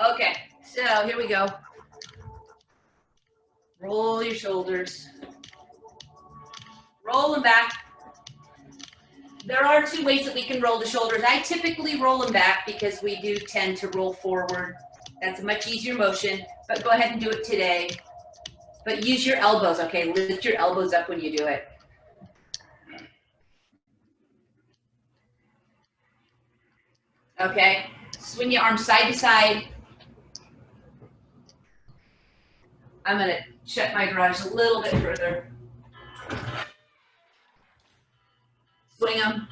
Okay, so here we go. Roll your shoulders. Roll them back. There are two ways that we can roll the shoulders. I typically roll them back because we do tend to roll forward. That's a much easier motion, but go ahead and do it today. But use your elbows, okay? Lift your elbows up when you do it. Okay, swing your arms side to side. I'm gonna shut my garage a little bit further. Swing them.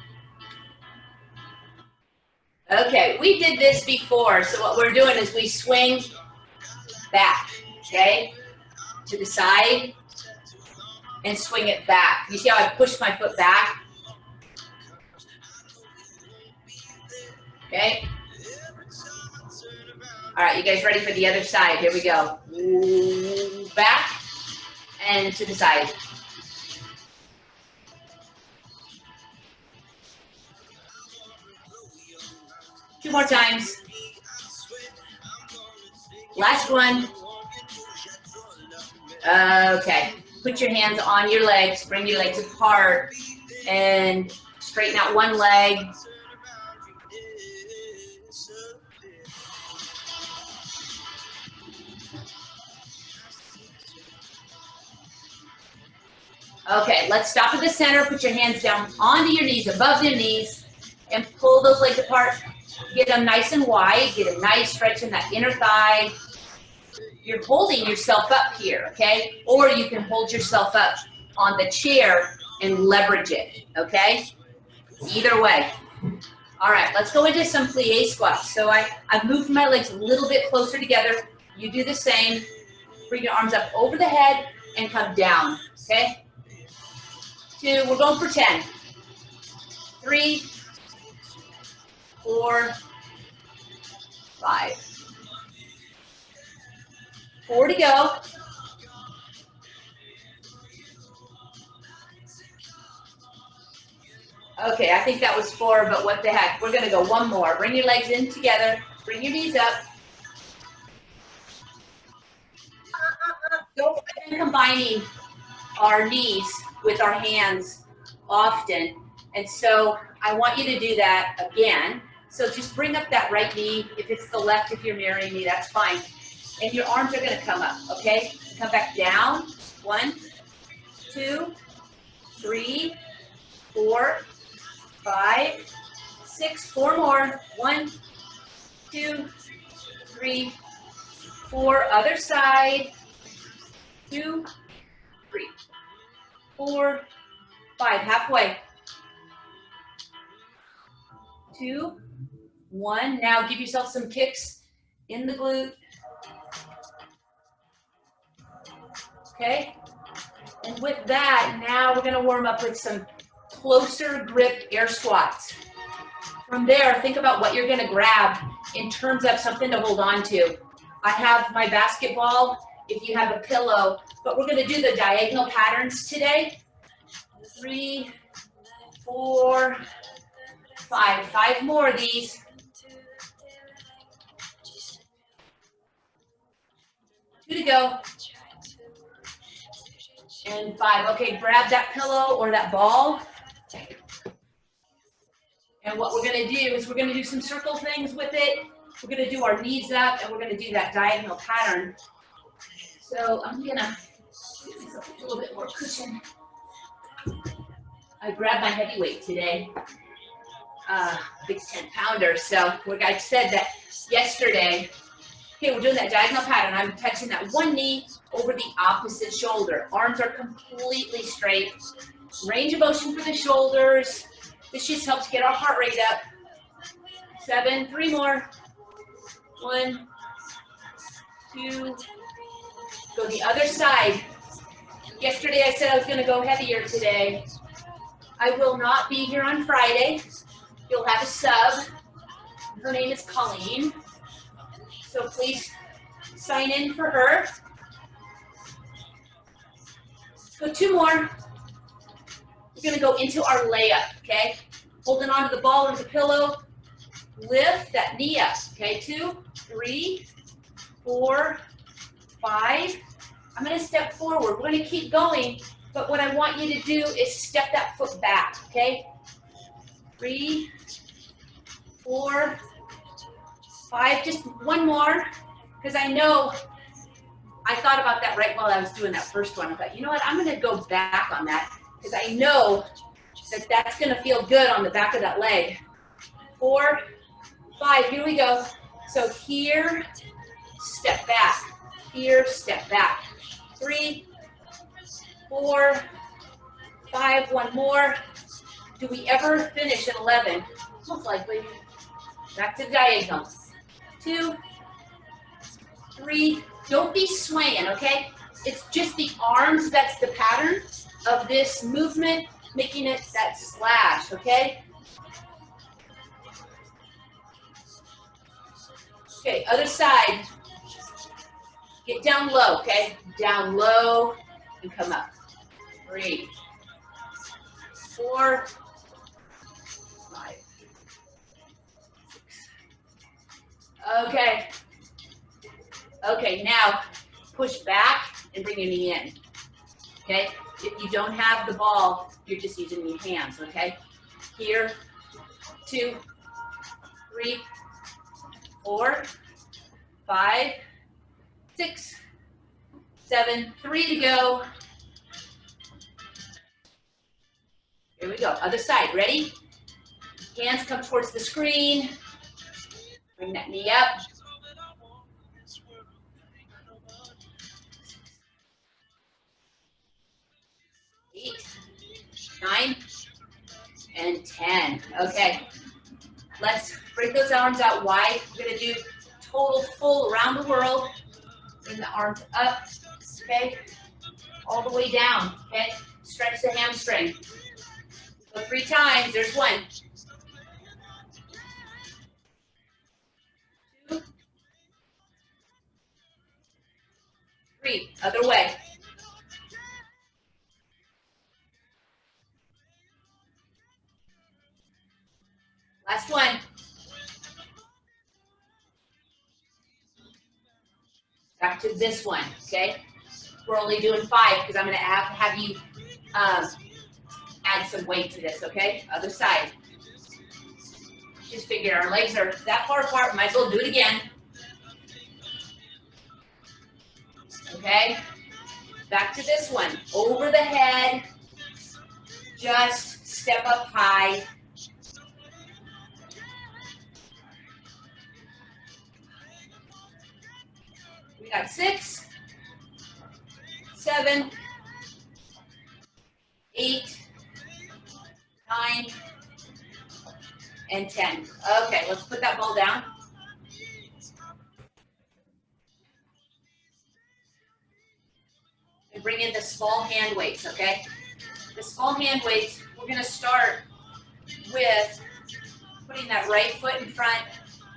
Okay, we did this before, so what we're doing is we swing back, okay, to the side, and swing it back. You see how I push my foot back? Okay. All right, you guys ready for the other side? Here we go. Back and to the side. Two more times. Last one. Okay, put your hands on your legs, bring your legs apart, and straighten out one leg. Okay, let's stop at the center, put your hands down onto your knees, above your knees, and pull those legs apart. Get them nice and wide, get a nice stretch in that inner thigh. You're holding yourself up here, okay? Or you can hold yourself up on the chair and leverage it, okay? Either way. All right, let's go into some plie squats. So I've moved my legs a little bit closer together. You do the same. Bring your arms up over the head and come down, okay? 2, we're going for 10. 3, 4, 5. 4 to go. Okay, I think that was 4, but what the heck. We're gonna go one more. Bring your legs in together. Bring your knees up. Don't been combining our knees with our hands often. And so I want you to do that again. So just bring up that right knee. If it's the left, if you're mirroring me, that's fine. And your arms are gonna come up, okay? Come back down. 1, 2, 3, 4, 5, 6, 4 more. 1, 2, 3, 4. Other side. 2, 3, 4, 5. Halfway. 2, 1. Now give yourself some kicks in the glute. Okay. And with that, now we're going to warm up with some closer grip air squats. From there, think about what you're going to grab in terms of something to hold on to. I have my basketball, if you have a pillow, but we're going to do the diagonal patterns today. 3, 4, 5. 5 more of these. 2 to go. And 5. Okay, grab that pillow or that ball. And what we're going to do is we're going to do some circle things with it. We're going to do our knees up, and we're going to do that diagonal pattern. So I'm going to give myself a little bit more cushion. I grabbed my heavyweight today, big 10-pounder. So I said that yesterday. Okay, we're doing that diagonal pattern. I'm touching that one knee over the opposite shoulder. Arms are completely straight. Range of motion for the shoulders. This just helps get our heart rate up. 7, 3 more. 1, 2. Go the other side. Yesterday I said I was going to go heavier today. I will not be here on Friday. You'll have a sub. Her name is Colleen. So please sign in for her. Let's go 2 more. We're going to go into our layup, okay? Holding onto the ball or the pillow. lift that knee up, okay? 2, 3, 4, 5. I'm gonna step forward. We're gonna keep going, but what I want you to do is step that foot back, okay? 3, 4, 5, just one more, because I know I thought about that right while I was doing that first one. I thought, you know what, I'm gonna go back on that, because I know that that's gonna feel good on the back of that leg. 4, 5, here we go. So here, step back. Here, step back. 3, 4, 5, one more. Do we ever finish at 11? Most likely. Back to diagonal. 2, 3, don't be swaying, okay? It's just the arms that's the pattern of this movement, making it that slash, okay? Okay, other side. Get down low, okay? Down low and come up. 3, 4, 5, 6. Okay. Okay, now push back and bring your knee in. Okay? If you don't have the ball, you're just using your hands, okay? Here, 2, 3, 4, 5, 6, 7, 3 to go. Here we go, other side, ready? Hands come towards the screen. Bring that knee up. 8, 9, and 10. Okay, let's bring those arms out wide. We're gonna do total full around the world. Bring the arms up, okay? All the way down, okay? Stretch the hamstring. Go 3 times, there's 1. 2, 3, other way. Last one. Back to this one, okay? We're only doing 5 because I'm gonna have you add some weight to this, okay? Other side. Just figure our legs are that far apart, might as well do it again. Okay? Back to this one. Over the head. Just step up high. We got 6, 7, 8, 9, and 10. Okay, let's put that ball down. And bring in the small hand weights, okay? The small hand weights, we're gonna start with putting that right foot in front.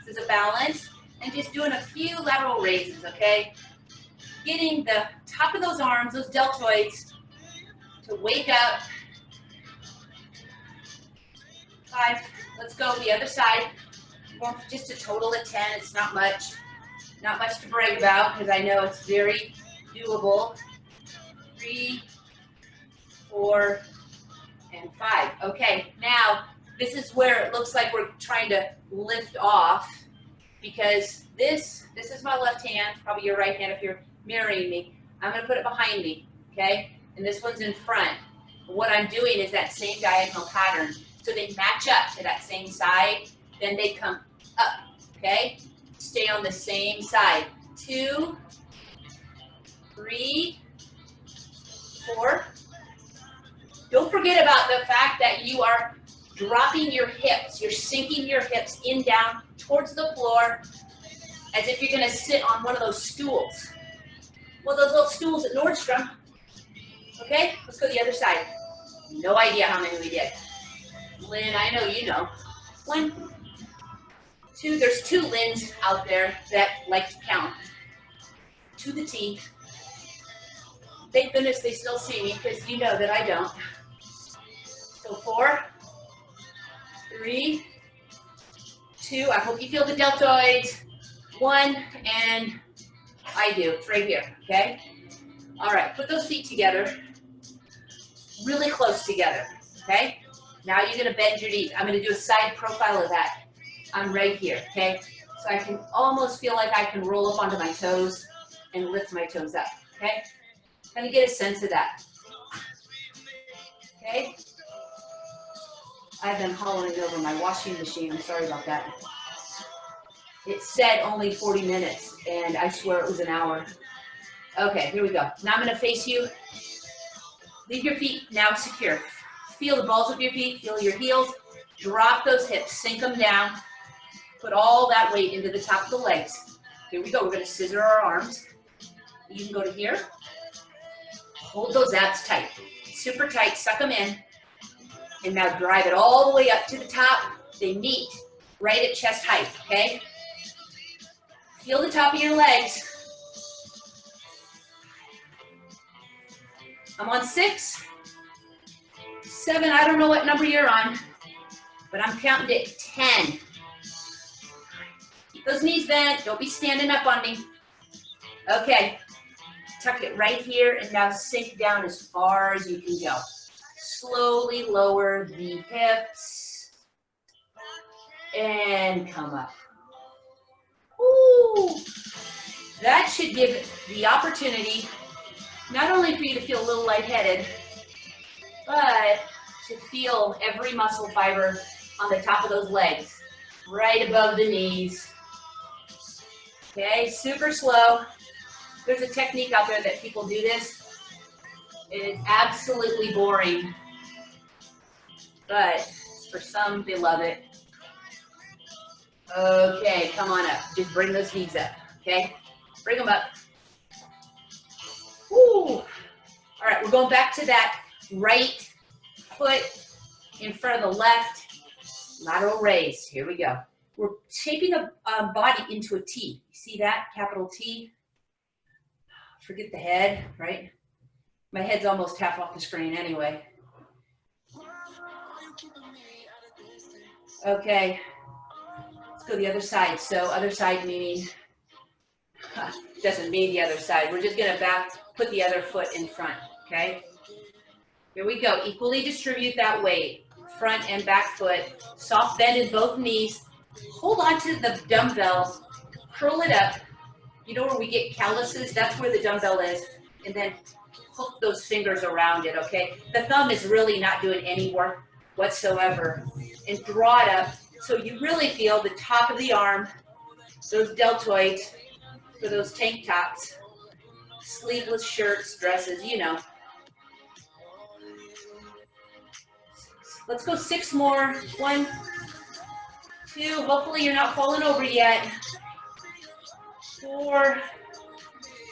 This is a balance, and just doing a few lateral raises, okay? Getting the top of those arms, those deltoids, to wake up. 5, let's go the other side. Just a total of 10, it's not much to brag about because I know it's very doable. 3, 4, and 5. Okay, now this is where it looks like we're trying to lift off because this is my left hand, probably your right hand if you're mirroring me. I'm gonna put it behind me, okay? And this one's in front. What I'm doing is that same diagonal pattern. So they match up to that same side, then they come up, okay? Stay on the same side. 2, 3, 4. Don't forget about the fact that you are dropping your hips. You're sinking your hips in down towards the floor as if you're gonna sit on one of those stools. Well, those little stools at Nordstrom. Okay, let's go the other side. No idea how many we did. Lynn, I know you know. 1, 2, there's 2 Lyns out there that like to count to the T. Thank goodness they still see me because you know that I don't. So 4, 3, 2, I hope you feel the deltoids. 1, and I do, it's right here, okay? All right, put those feet together, really close together, okay? Now you're gonna bend your knees. I'm gonna do a side profile of that. I'm right here, okay? So I can almost feel like I can roll up onto my toes and lift my toes up, okay? Kind of get a sense of that, okay? I've been hollering over my washing machine, I'm sorry about that. It said only 40 minutes, and I swear it was an hour. Okay, here we go. Now I'm gonna face you. Leave your feet now secure. Feel the balls of your feet, feel your heels. Drop those hips, sink them down. Put all that weight into the top of the legs. Here we go, we're gonna scissor our arms. You can go to here. Hold those abs tight, super tight, suck them in. And now drive it all the way up to the top. They meet right at chest height, okay? Feel the top of your legs. I'm on 6, 7, I don't know what number you're on, but I'm counting to 10. Keep those knees bent, don't be standing up on me. Okay, tuck it right here and now sink down as far as you can go. Slowly lower the hips and come up. Ooh, that should give the opportunity not only for you to feel a little lightheaded, but to feel every muscle fiber on the top of those legs, right above the knees. Okay, super slow. There's a technique out there that people do this. It is absolutely boring, but for some, they love it. Okay, come on up. Just bring those knees up, okay? Bring them up. Woo! All right, we're going back to that right foot in front of the left. Lateral raise. Here we go. We're shaping a body into a T. You see that? Capital T. Forget the head, right? My head's almost half off the screen anyway. Okay. Let's go the other side. So other side meaning, doesn't mean the other side. We're just gonna put the other foot in front, okay? Here we go, equally distribute that weight. Front and back foot, soft bend in both knees. Hold on to the dumbbell, curl it up. You know where we get calluses? That's where the dumbbell is. And then hook those fingers around it, okay? The thumb is really not doing any work whatsoever. And draw it up so you really feel the top of the arm, those deltoids for those tank tops, sleeveless shirts, dresses, you know. Let's go 6 more. 1, 2, hopefully you're not falling over yet. 4,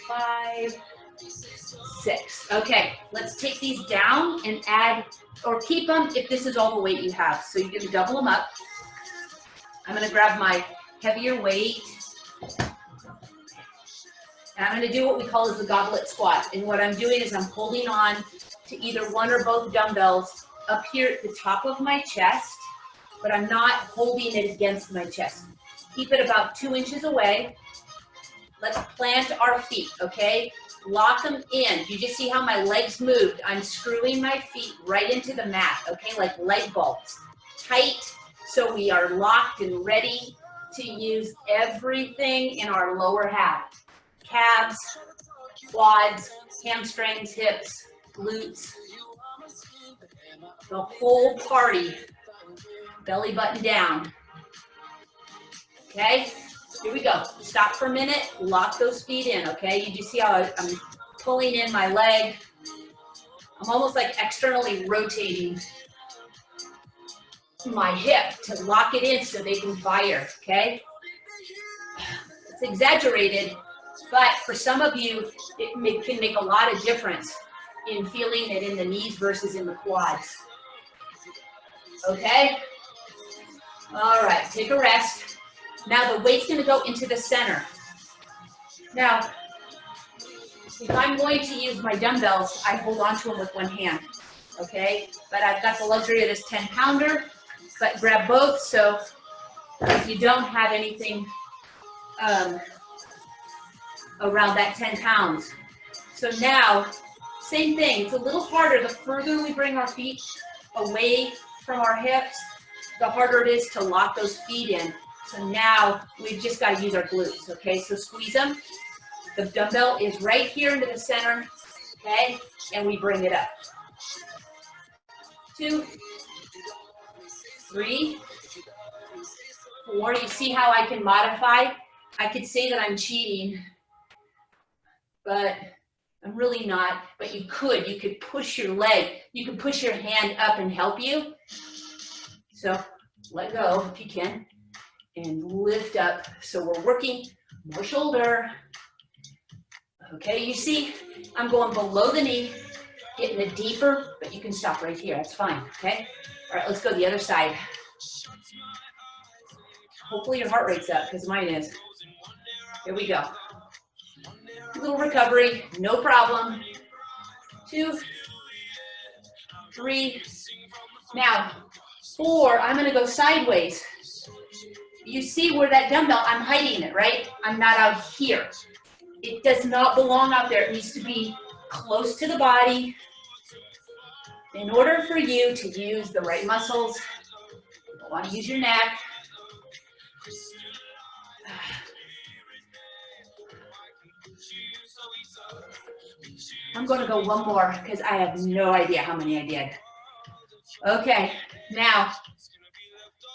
5, 6. Okay, let's take these down and add, or keep them if this is all the weight you have. So you're gonna double them up. I'm gonna grab my heavier weight. And I'm gonna do what we call as the goblet squat. And what I'm doing is I'm holding on to either one or both dumbbells up here at the top of my chest, but I'm not holding it against my chest. Keep it about 2 inches away. Let's plant our feet, okay? Lock them in. You just see how my legs moved. I'm screwing my feet right into the mat, okay? Like leg bolts. Tight, so we are locked and ready to use everything in our lower half. Calves, quads, hamstrings, hips, glutes. The whole party, belly button down. Okay, here we go. Stop for a minute, lock those feet in, okay? You just see how I'm pulling in my leg. I'm almost like externally rotating my hip to lock it in so they can fire, okay? It's exaggerated, but for some of you, it can make a lot of difference in feeling it in the knees versus in the quads. Okay? All right, take a rest. Now the weight's gonna go into the center. Now, if I'm going to use my dumbbells, I hold on to them with one hand, okay? But I've got the luxury of this 10-pounder, but grab both, so if you don't have anything around that 10 pounds. So now, same thing, it's a little harder. The further we bring our feet away from our hips, the harder it is to lock those feet in. So now we've just got to use our glutes, okay? So squeeze them. The dumbbell is right here into the center, okay? And we bring it up. 2, 3, 4. You see how I can modify? I could say that I'm cheating, but I'm really not. But you could push your leg. You could push your hand up and help you. So let go if you can and lift up. So we're working more shoulder. Okay, you see, I'm going below the knee, getting it deeper, but you can stop right here. That's fine, okay? All right, let's go the other side. Hopefully your heart rate's up, because mine is. Here we go. A little recovery, no problem. 2, 3. Now, 4, I'm gonna go sideways. You see where that dumbbell, I'm hiding it, right? I'm not out here. It does not belong out there. It needs to be close to the body. In order for you to use the right muscles, you don't want to use your neck. I'm going to go one more because I have no idea how many I did. Okay, now,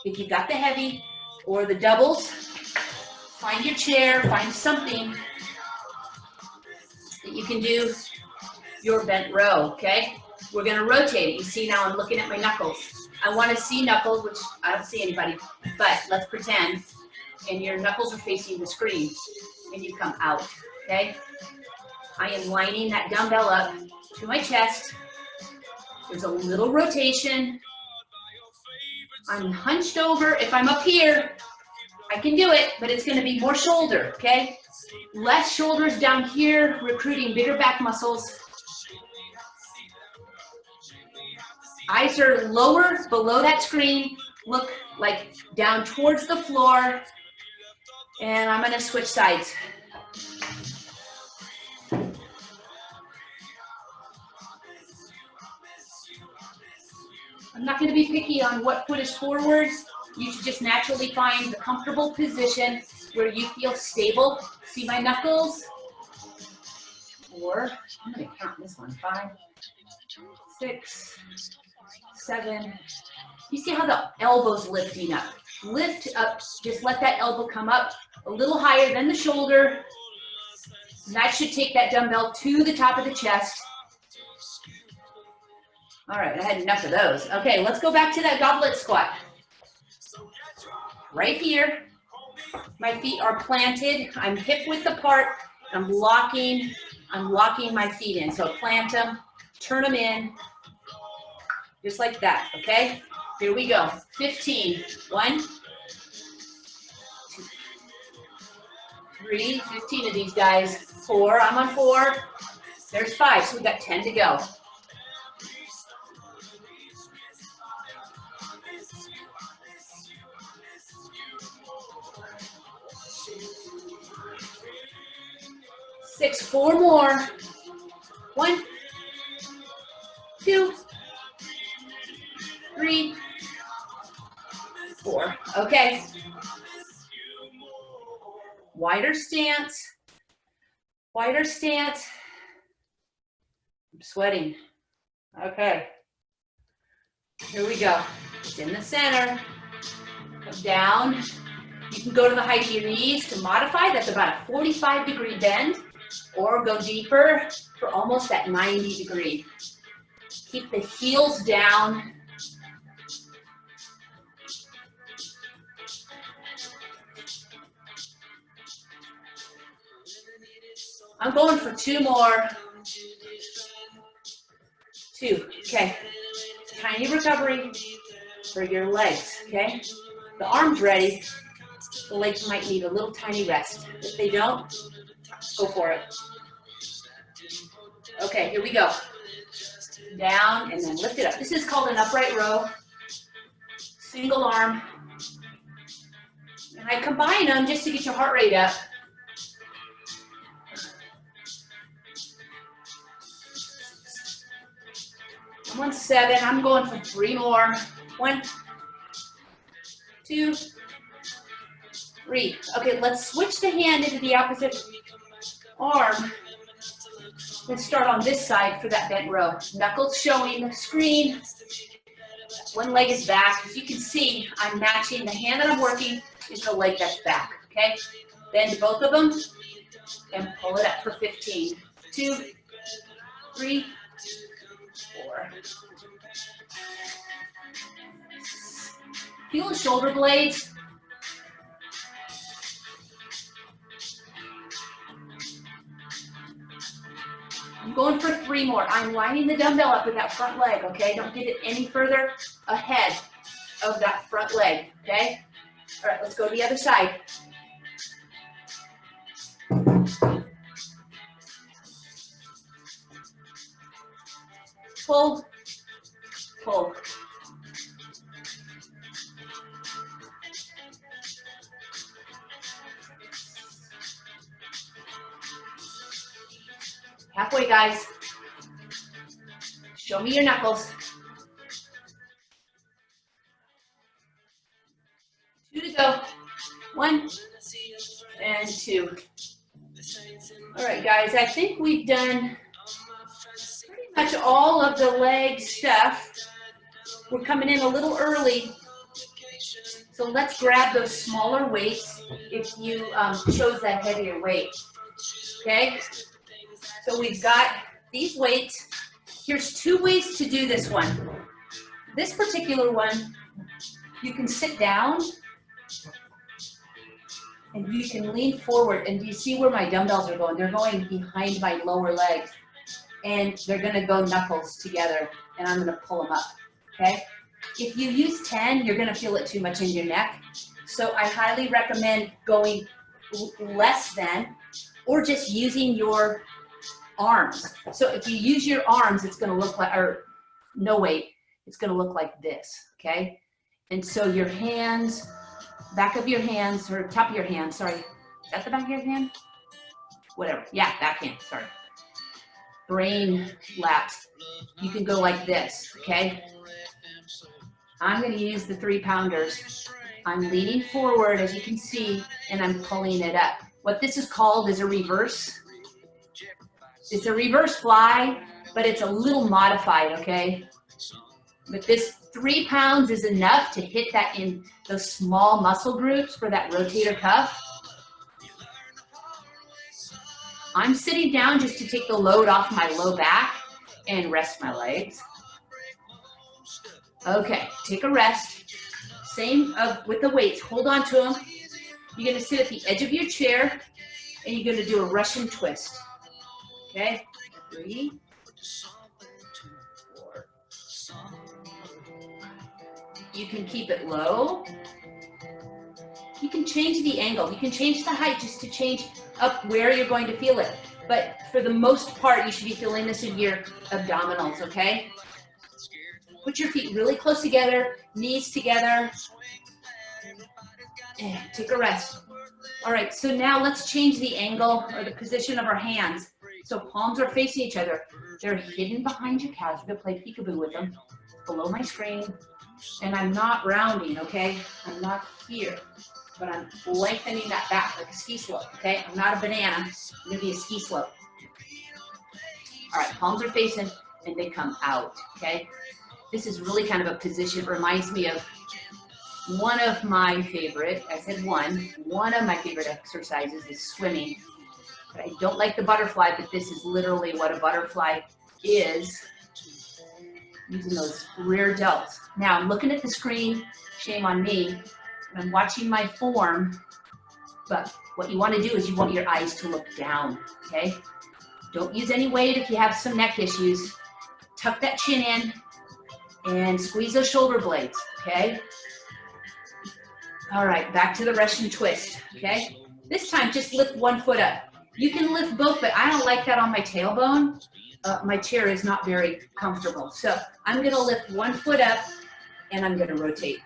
if you got the heavy or the doubles, find your chair, find something that you can do your bent row, okay? We're gonna rotate it. You see now I'm looking at my knuckles. I wanna see knuckles, which I don't see anybody, but let's pretend. And your knuckles are facing the screen and you come out, okay? I am lining that dumbbell up to my chest. There's a little rotation. I'm hunched over. If I'm up here, I can do it, but it's gonna be more shoulder, okay? Less shoulders down here, recruiting bigger back muscles. Eyes are lower, below that screen. Look like down towards the floor. And I'm gonna switch sides. I'm not gonna be picky on what foot is forward. You should just naturally find the comfortable position where you feel stable. See my knuckles? 4, I'm gonna count this one, 5, 6, 7. You see how the elbow's lifting up? Lift up, just let that elbow come up a little higher than the shoulder. And that should take that dumbbell to the top of the chest. All right, I had enough of those. Okay, let's go back to that goblet squat. Right here, my feet are planted. I'm hip width apart. I'm locking my feet in. So plant them, turn them in, just like that, okay? Here we go, 15. 1, 2, 3, 15 of these guys. 4, I'm on 4. There's 5, so we got 10 to go. Six, 4 more. 1, 2, 3, 4. Okay. Wider stance. Wider stance. I'm sweating. Okay. Here we go. It's in the center. Come down. You can go to the height of your knees to modify. That's about a 45-degree bend. Or go deeper for almost that 90-degree. Keep the heels down. I'm going for 2 more. 2, okay. Tiny recovery for your legs, okay? The arms ready. The legs might need a little tiny rest. If they don't, go for it. Okay, here we go. Down and then lift it up. This is called an upright row. Single arm. And I combine them just to get your heart rate up. 7. I'm going for 3 more. 1, 2, 3. Okay, let's switch the hand into the opposite arm. Let's start on this side for that bent row. Knuckles showing the screen. One leg is back. As you can see, I'm matching the hand that I'm working is the leg that's back, okay? Bend both of them and pull it up for 15. 2, 3, 4. Feel the shoulder blades. I'm going for 3 more. I'm lining the dumbbell up with that front leg, okay? Don't get it any further ahead of that front leg, okay? All right, let's go to the other side. Pull, pull. Halfway, guys. Show me your knuckles. 2 to go. 1 and 2. All right, guys, I think we've done pretty much all of the leg stuff. We're coming in a little early, so let's grab those smaller weights if you chose that heavier weight, okay? So we've got these weights. Here's 2 ways to do this one. This particular one, you can sit down and you can lean forward, and you see where my dumbbells are going? They're going behind my lower legs, and they're gonna go knuckles together, and I'm gonna pull them up, okay? If you use 10, you're gonna feel it too much in your neck. So I highly recommend going less than, or just using your arms. So if you use your arms, it's gonna look like, or no weight, it's gonna look like this, okay? And so your hands, back of your hands, or top of your hand, sorry. Is that the back of your hand? Whatever, yeah, back hand, sorry. Brain laps. You can go like this, okay? I'm gonna use the 3-pounders. I'm leaning forward, as you can see, and I'm pulling it up. What this is called is a reverse. It's a reverse fly, but it's a little modified, okay? But this 3 pounds is enough to hit that in those small muscle groups for that rotator cuff. I'm sitting down just to take the load off my low back and rest my legs. Okay, take a rest. Same with the weights, hold on to them. You're gonna sit at the edge of your chair and you're gonna do a Russian twist. Okay, 3, 4. You can keep it low. You can change the angle. You can change the height just to change up where you're going to feel it. But for the most part, you should be feeling this in your abdominals, okay? Put your feet really close together, knees together. And take a rest. All right, so now let's change the angle or the position of our hands. So palms are facing each other. They're hidden behind your calves. We're gonna play peekaboo with them. Below my screen. And I'm not rounding, okay? I'm not here, but I'm lengthening that back like a ski slope, okay? I'm not a banana, I'm gonna be a ski slope. All right, palms are facing and they come out, okay? This is really kind of a position, reminds me of one of my favorite, I said one of my favorite exercises is swimming. But I don't like the butterfly, but this is literally what a butterfly is, using those rear delts. Now I'm looking at the screen, shame on me, and I'm watching my form, but what you want to do is you want your eyes to look down, okay? Don't use any weight if you have some neck issues. Tuck that chin in and squeeze those shoulder blades, okay? All right, back to the Russian twist, okay? This time, just lift one foot up. You can lift both, but I don't like that on my tailbone. My chair is not very comfortable. So I'm gonna lift one foot up and I'm gonna rotate.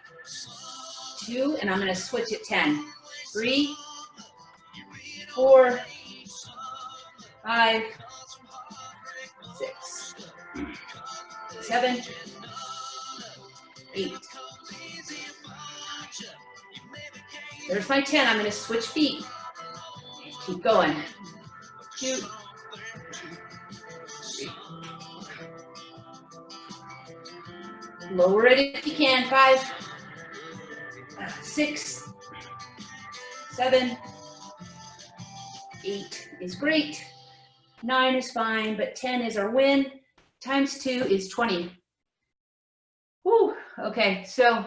2, and I'm gonna switch at 10. 3, 4, 5, 6, 7, 8. There's my 10. I'm going to switch feet. Keep going. 2, 3. Lower it if you can. 5, 6, 7, 8 is great. 9 is fine, but 10 is our win. Times 2 is 20. Whew. Okay, so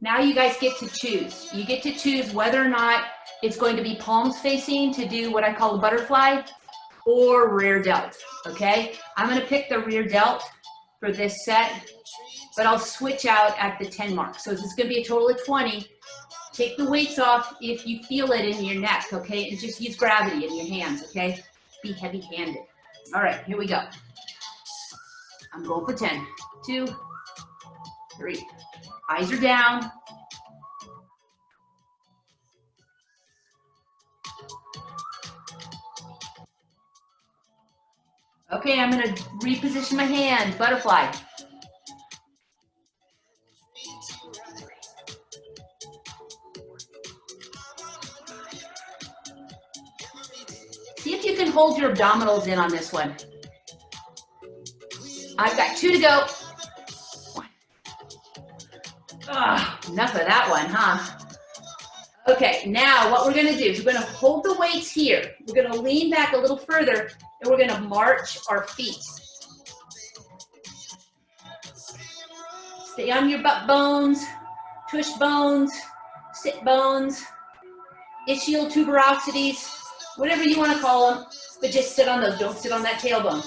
now you guys get to choose. You get to choose whether or not it's going to be palms facing to do what I call a butterfly or rear delt, okay? I'm gonna pick the rear delt for this set, but I'll switch out at the 10 mark. So this is gonna be a total of 20. Take the weights off if you feel it in your neck, okay? And just use gravity in your hands, okay? Be heavy-handed. All right, here we go. I'm going for 10. 2, 3. Eyes are down. Okay, I'm gonna reposition my hand, butterfly. See if you can hold your abdominals in on this one. I've got 2 to go. 1. Enough of that one, huh? Okay, now what we're gonna do is we're gonna hold the weights here. We're gonna lean back a little further and we're gonna march our feet. Stay on your butt bones, tush bones, sit bones, ischial tuberosities, whatever you wanna call them, but just sit on those, don't sit on that tailbone.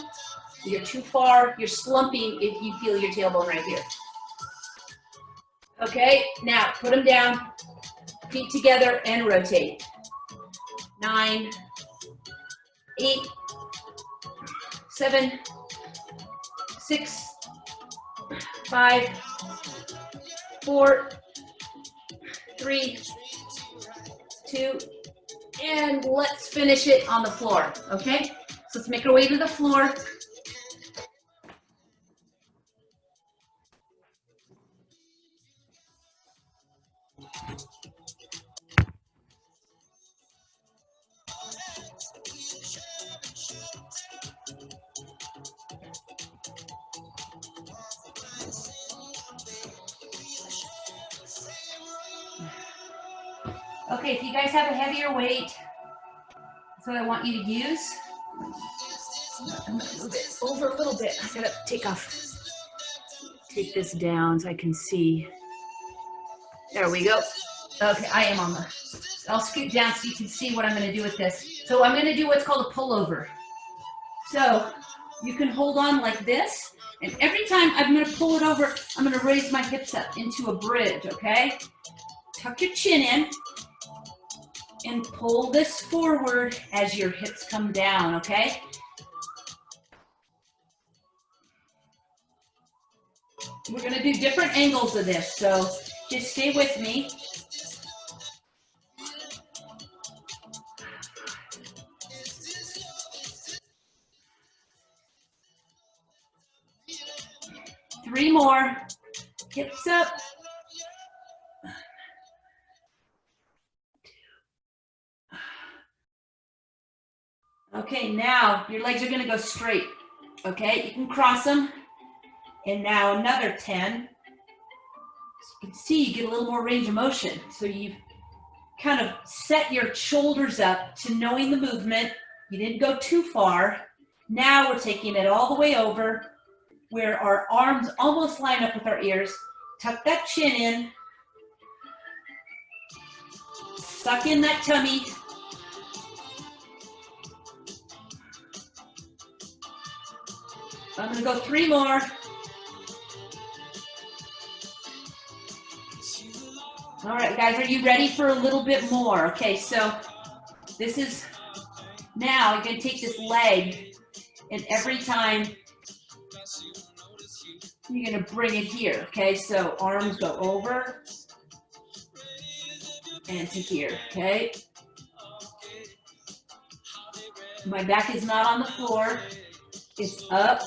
You're too far, you're slumping if you feel your tailbone right here. Okay, now put them down, feet together and rotate. 9, 8, 7, 6, 5, 4, 3, 2, and let's finish it on the floor, okay? So let's make our way to the floor. Okay, if you guys have a heavier weight, that's what I want you to use. I'm gonna move it over a little bit. I gotta take this down so I can see. There we go. Okay, I am on the, I'll scoot down so you can see what I'm gonna do with this. So I'm gonna do what's called a pullover. So you can hold on like this, and every time I'm gonna pull it over, I'm gonna raise my hips up into a bridge, okay? Tuck your chin in, and pull this forward as your hips come down, okay? We're gonna do different angles of this, so just stay with me. Three more, hips up. Okay, now your legs are gonna go straight, okay? You can cross them. And now another 10. So you can see you get a little more range of motion. So you kind of set your shoulders up to knowing the movement. You didn't go too far. Now we're taking it all the way over where our arms almost line up with our ears. Tuck that chin in. Suck in that tummy. I'm gonna go 3 more. All right, guys, are you ready for a little bit more? Okay, so this is, now you're gonna take this leg, and every time you're gonna bring it here, okay? So arms go over, and to here, okay? My back is not on the floor. It's up,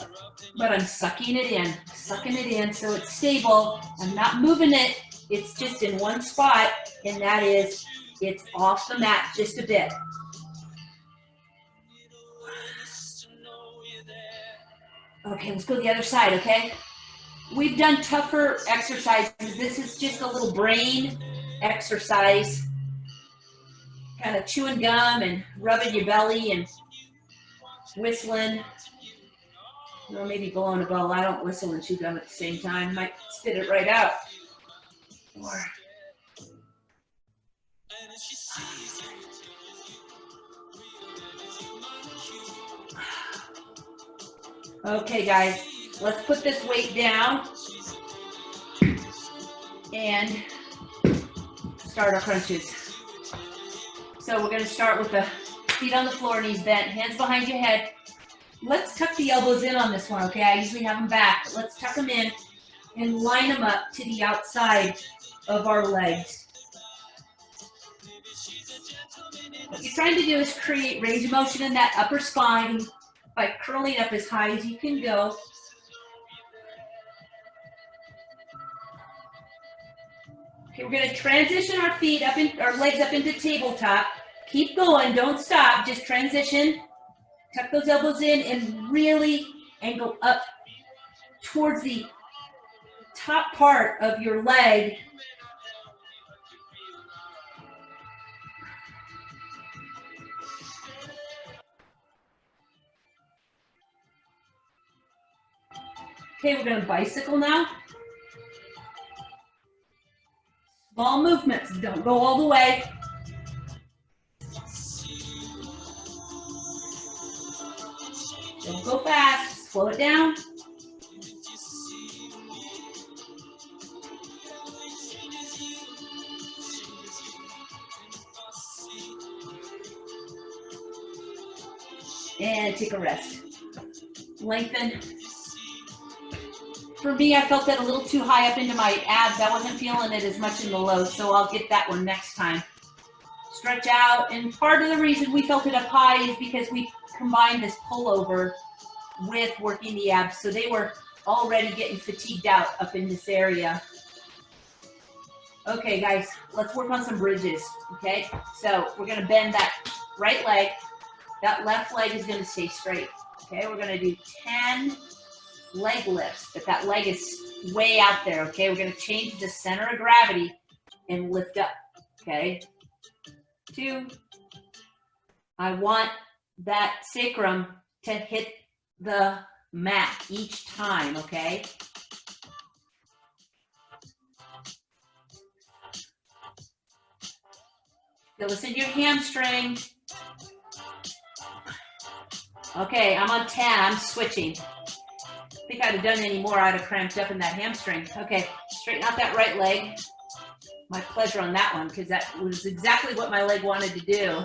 but I'm sucking it in so it's stable. I'm not moving it. It's just in one spot, and that is, it's off the mat just a bit. Okay, let's go to the other side, okay? We've done tougher exercises. This is just a little brain exercise. Kind of chewing gum and rubbing your belly and whistling. Or maybe blowing a bubble. I don't whistle and chew gum at the same time. I might spit it right out. Or okay, guys, let's put this weight down and start our crunches. So we're going to start with the feet on the floor, knees bent, hands behind your head. Let's tuck the elbows in on this one, okay? I usually have them back, but let's tuck them in and line them up to the outside of our legs. What you're trying to do is create range of motion in that upper spine by curling up as high as you can go. Okay, we're going to transition our feet up in, our legs up into tabletop. Keep going, don't stop, just transition. Tuck those elbows in and really angle up towards the top part of your leg. Okay, we're going to bicycle now. Small movements, don't go all the way. Don't go fast, slow it down. And take a rest. Lengthen. For me, I felt that a little too high up into my abs. I wasn't feeling it as much in the low, so I'll get that one next time. Stretch out, and part of the reason we felt it up high is because we combined this pullover with working the abs, so they were already getting fatigued out up in this area. Okay, guys, let's work on some bridges, okay? So we're gonna bend that right leg. That left leg is gonna stay straight, okay? We're gonna do 10 leg lifts, but that leg is way out there, okay? We're gonna change the center of gravity and lift up, okay? 2. I want that sacrum to hit the mat each time, okay? Feel this in your hamstring. Okay, I'm on 10, I'm switching. I think I'd have done any more, I'd have cramped up in that hamstring. Okay, straighten out that right leg. My pleasure on that one, because that was exactly what my leg wanted to do.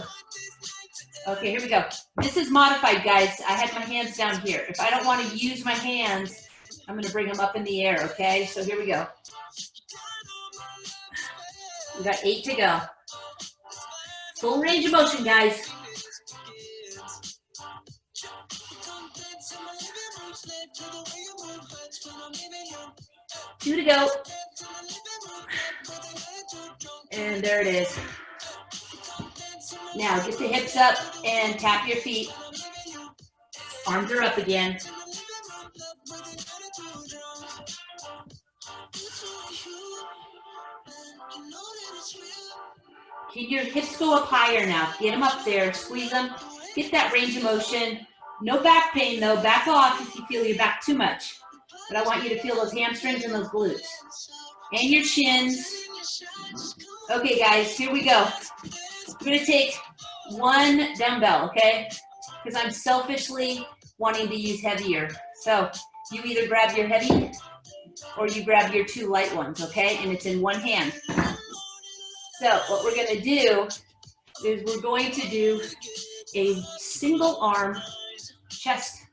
Okay, here we go. This is modified, guys. I had my hands down here. If I don't want to use my hands, I'm going to bring them up in the air, okay? So here we go. We got 8 to go. Full range of motion, guys. 2 to go. And there it is. Now get the hips up and tap your feet. Arms are up again. Can your hips go up higher now? Get them up there, squeeze them. Get that range of motion. No back pain though, back off if you feel your back too much. But I want you to feel those hamstrings and those glutes. And your shins. Okay guys, here we go. I'm gonna take 1 dumbbell, okay? Because I'm selfishly wanting to use heavier. So you either grab your heavy or you grab your 2 light ones, okay? And it's in one hand. So what we're gonna do is we're going to do a single arm chest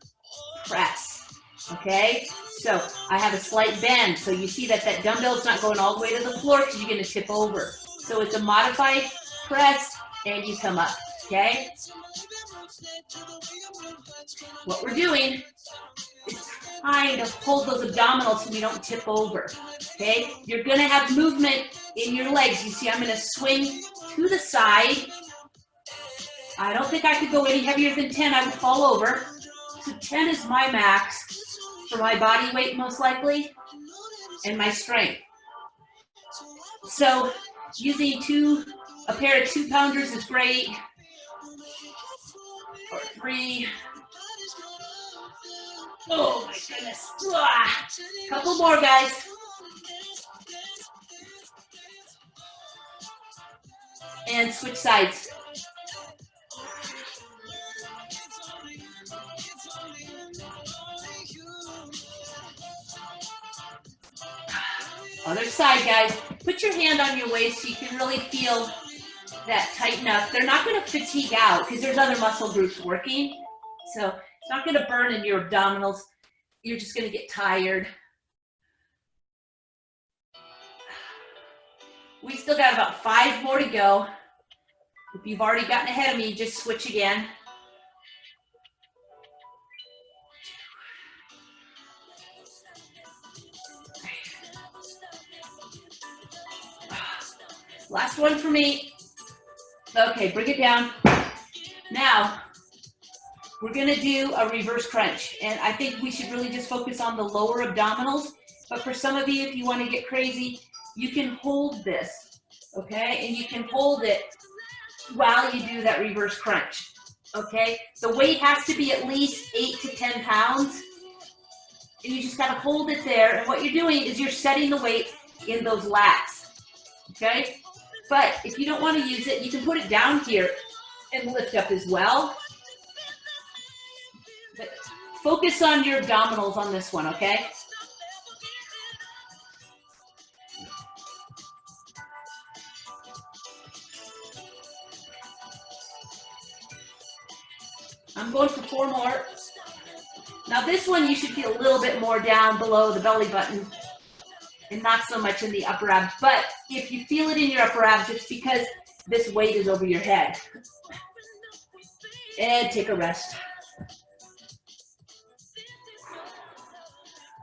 press, okay? So I have a slight bend, so you see that that dumbbell is not going all the way to the floor because you're gonna tip over. So it's a modified press and you come up, okay? What we're doing is trying to hold those abdominals so we don't tip over, okay? You're gonna have movement in your legs. You see, I'm gonna swing to the side. I don't think I could go any heavier than 10. I would fall over. So 10 is my max for my body weight, most likely, and my strength. So using a pair of 2-pounders is great, or 3. Oh my goodness. Couple more, guys. And switch sides. Other side, guys. Put your hand on your waist so you can really feel that tighten up. They're not going to fatigue out because there's other muscle groups working. So it's not going to burn in your abdominals. You're just going to get tired. We still got about 5 more to go. If you've already gotten ahead of me, just switch again. Last one for me. Okay, bring it down. Now, we're gonna do a reverse crunch. And I think we should really just focus on the lower abdominals. But for some of you, if you wanna get crazy, you can hold this, okay? And you can hold it while you do that reverse crunch, okay? The weight has to be at least 8 to 10 pounds. And you just gotta hold it there. And what you're doing is you're setting the weight in those lats, okay? But if you don't want to use it, you can put it down here and lift up as well. But focus on your abdominals on this one, okay? I'm going for 4 more. Now this one you should feel a little bit more down below the belly button and not so much in the upper abs. But if you feel it in your upper abs, it's because this weight is over your head. And take a rest.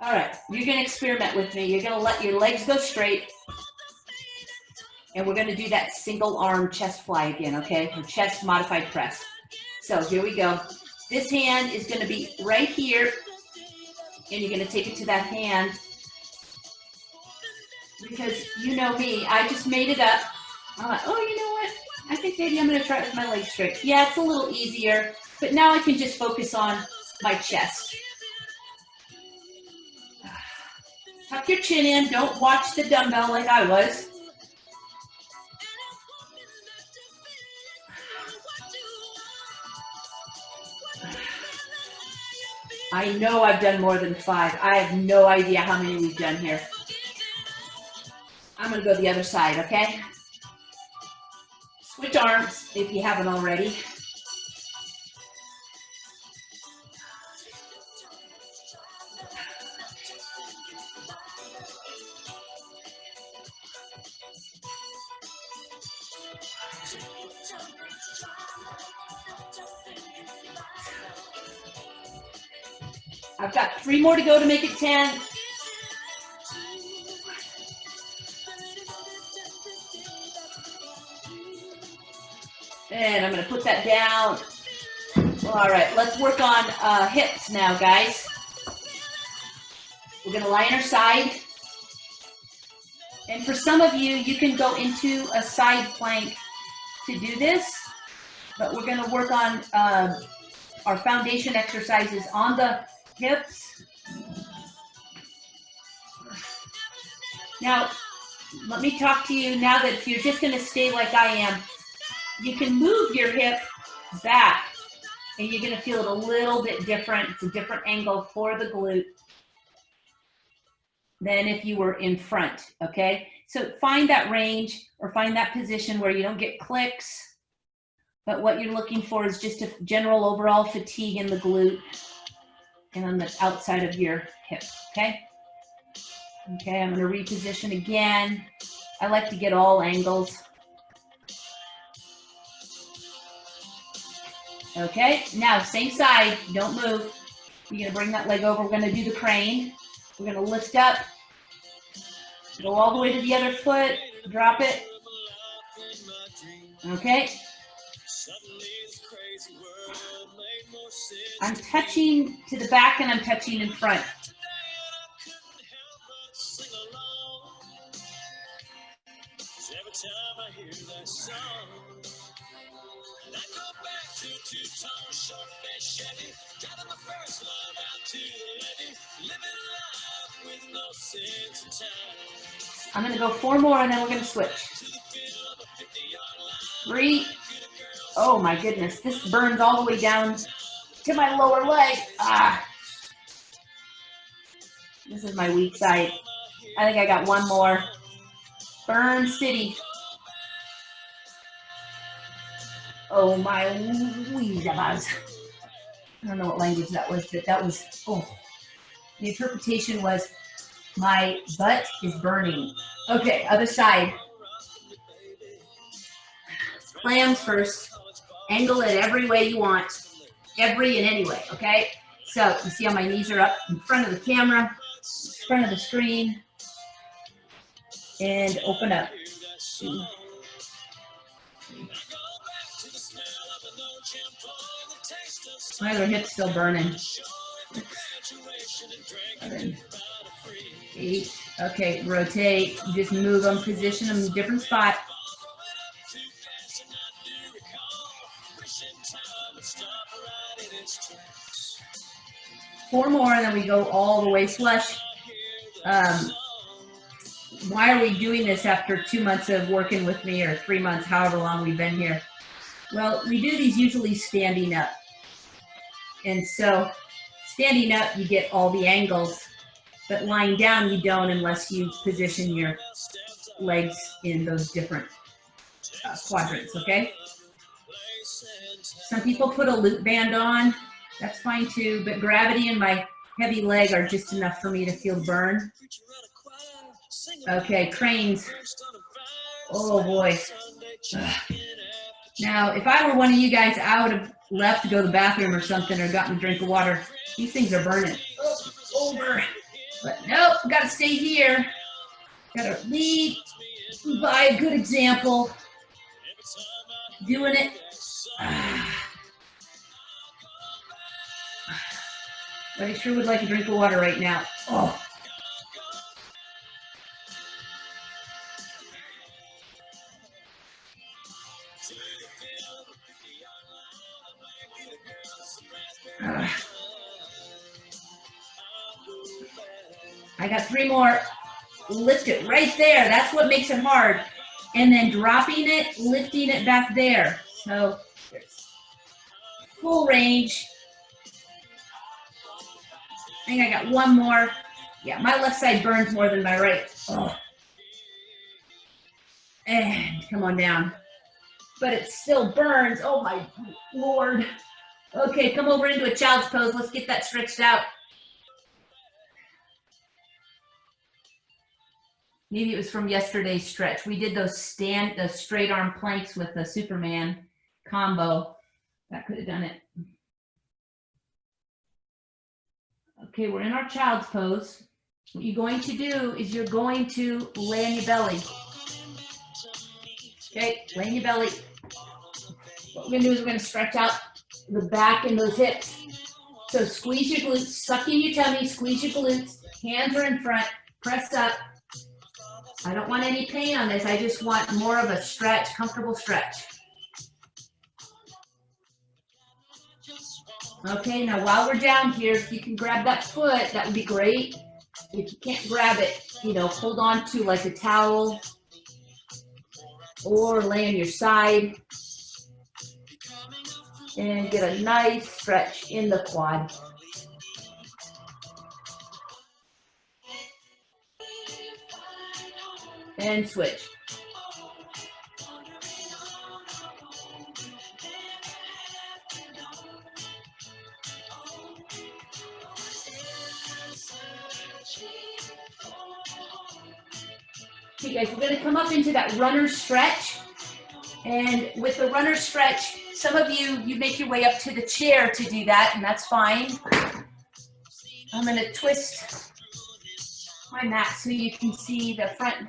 All right, you're gonna experiment with me. You're gonna let your legs go straight. And we're gonna do that single arm chest fly again, okay? Or chest modified press. So here we go. This hand is gonna be right here. And you're gonna take it to that hand. Because you know me, I just made it up. I'm like, oh, you know what? I think maybe I'm gonna try it with my legs straight. Yeah, it's a little easier, but now I can just focus on my chest. Tuck your chin in, don't watch the dumbbell like I was. I know I've done more than 5. I have no idea how many we've done here. I'm gonna go the other side, okay? Switch arms if you haven't already. I've got 3 more to go to make it 10. And I'm gonna put that down. All right, let's work on hips now, guys. We're gonna lie on our side. And for some of you, you can go into a side plank to do this, but we're gonna work on our foundation exercises on the hips. Now, let me talk to you now that if you're just gonna stay like I am, you can move your hip back and you're gonna feel it a little bit different. It's a different angle for the glute than if you were in front, okay? So find that range or find that position where you don't get clicks, but what you're looking for is just a general overall fatigue in the glute and on the outside of your hip, okay? Okay, I'm gonna reposition again. I like to get all angles. Okay, now same side, don't move. You're gonna bring that leg over. We're gonna do the crane. We're gonna lift up, go all the way to the other foot, drop it. Okay. I'm touching to the back and I'm touching in front. I'm gonna go 4 more and then we're gonna switch. 3. Oh my goodness, this burns all the way down to my lower leg. Ah. This is my weak side. I think I got 1 more. Burn City. Oh my weezabaz. I don't know what language that was, but that was, oh. The interpretation was, my butt is burning. Okay, other side. Clams first. Angle it every way you want. Every and any way, okay? So you see how my knees are up in front of the camera, in front of the screen, and open up. My other hip's still burning. 7, 8. Okay, rotate. Just move them, position them in a different spot. 4 more, and then we go all the way flush. Why are we doing this after 2 months of working with me, or 3 months, however long we've been here? Well, we do these usually standing up. And so standing up, you get all the angles, but lying down, you don't unless you position your legs in those different quadrants, okay? Some people put a loop band on. That's fine too, but gravity and my heavy leg are just enough for me to feel burn. Okay, cranes. Oh boy. Now, if I were one of you guys, I would have left to go to the bathroom or something, or gotten a drink of water. These things are burning. Over. But nope, gotta stay here. Gotta lead by a good example. Doing it. But I sure would like a drink of water right now. Oh. I got 3 more. Lift it right there. That's what makes it hard. And then dropping it, lifting it back there. So there's full range. I think I got 1 more. Yeah, my left side burns more than my right. Oh. And come on down. But it still burns. Oh my Lord. Okay, come over into a child's pose. Let's get that stretched out. Maybe it was from yesterday's stretch. We did those straight arm planks with the Superman combo. That could have done it. Okay, we're in our child's pose. What you're going to do is you're going to lay on your belly. Okay, lay on your belly. What we're gonna do is we're gonna stretch out the back and those hips. So squeeze your glutes, suck in your tummy, squeeze your glutes, hands are in front, press up. I don't want any pain on this. I just want more of a stretch, comfortable stretch. Okay, now while we're down here, if you can grab that foot, that would be great. If you can't grab it, hold on to like a towel or lay on your side and get a nice stretch in the quad. And switch. Okay guys, we're gonna come up into that runner stretch. And with the runner stretch, Some of you, you make your way up to the chair to do that, and that's fine. I'm gonna twist my mat so you can see the front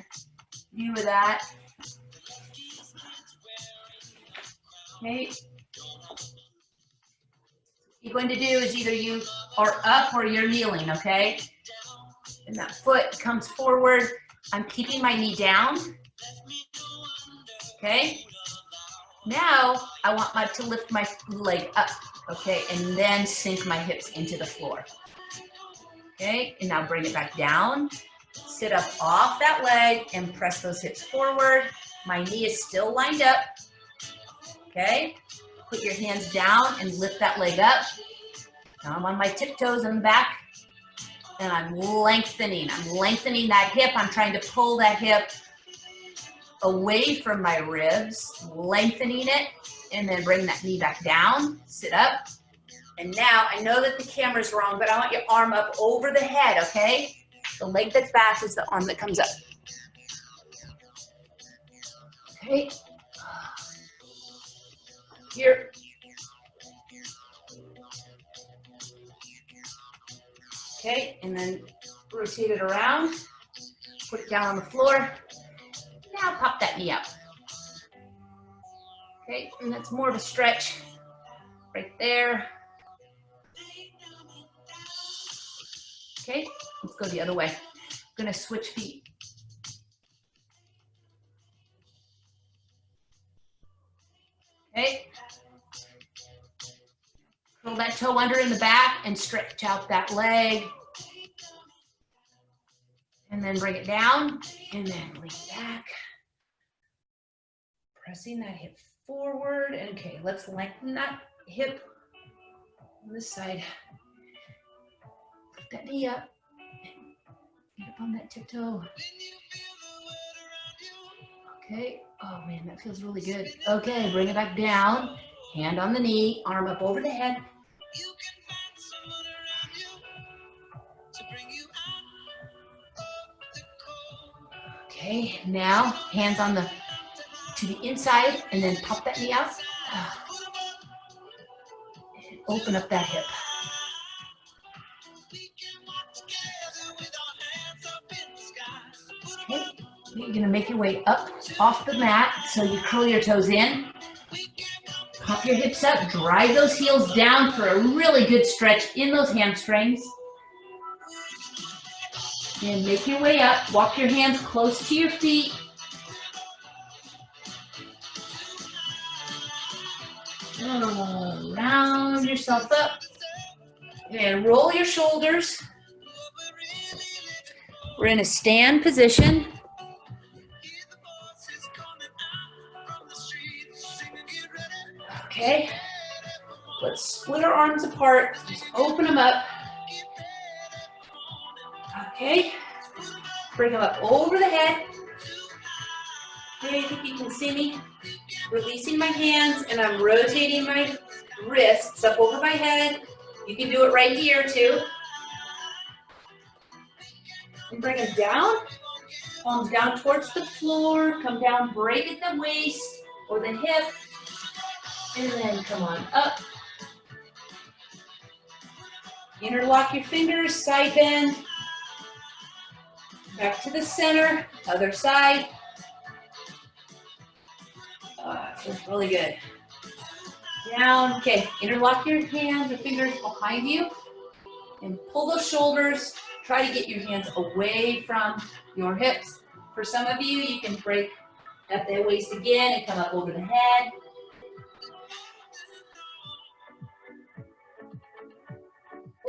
view of that. Okay. What you're going to do is either you are up or you're kneeling, okay? And that foot comes forward. I'm keeping my knee down. Okay. Now I want to lift my leg up, okay, and then sink my hips into the floor. Okay, and now bring it back down. Sit up off that leg and press those hips forward. My knee is still lined up. Okay, put your hands down and lift that leg up. Now I'm on my tiptoes in the back, and I'm lengthening. I'm lengthening that hip. I'm trying to pull that hip away from my ribs, lengthening it, and then bring that knee back down. Sit up. And now, I know that the camera's wrong, but I want your arm up over the head, okay? The leg that's back is the arm that comes up. Okay. Here. Okay, and then rotate it around. Put it down on the floor. Now pop that knee up. Okay, and that's more of a stretch right there. Okay, let's go the other way. I'm gonna switch feet. Okay. Curl that toe under in the back and stretch out that leg. And then bring it down and then lean back. Pressing that hip forward. Okay, let's lengthen that hip on this side. Put that knee up. Get up on that tiptoe. Okay. Oh man, that feels really good. Okay, bring it back down. Hand on the knee, arm up over the head. Okay, now hands on to the inside and then pop that knee out. And open up that hip. Okay, you're gonna make your way up off the mat so you curl your toes in. Pop your hips up, drive those heels down for a really good stretch in those hamstrings. And make your way up, walk your hands close to your feet. Round yourself up. And roll your shoulders. We're in a stand position. Okay. Let's split our arms apart. Just open them up. Okay. Bring them up over the head. Okay, I think you can see me. Releasing my hands and I'm rotating my wrists up over my head. You can do it right here too. And bring them down. Palms down towards the floor. Come down, break at the waist or the hip. And then come on up. Interlock your fingers, side bend. Back to the center, other side. Feels really good. Down, okay, interlock your hands, your fingers behind you, and pull those shoulders. Try to get your hands away from your hips. For some of you, you can break at the waist again and come up over the head.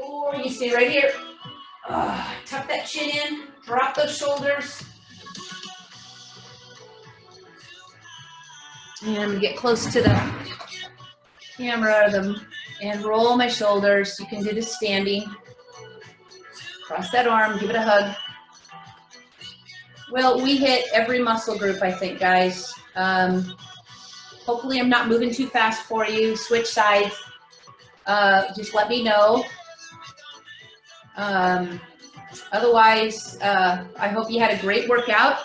Or you stay right here. Tuck that chin in, drop those shoulders. And I'm gonna get close to the camera and roll my shoulders. You can do this standing. Cross that arm, give it a hug. Well, we hit every muscle group, I think, guys. Hopefully I'm not moving too fast for you. Switch sides. Just let me know. Otherwise, I hope you had a great workout.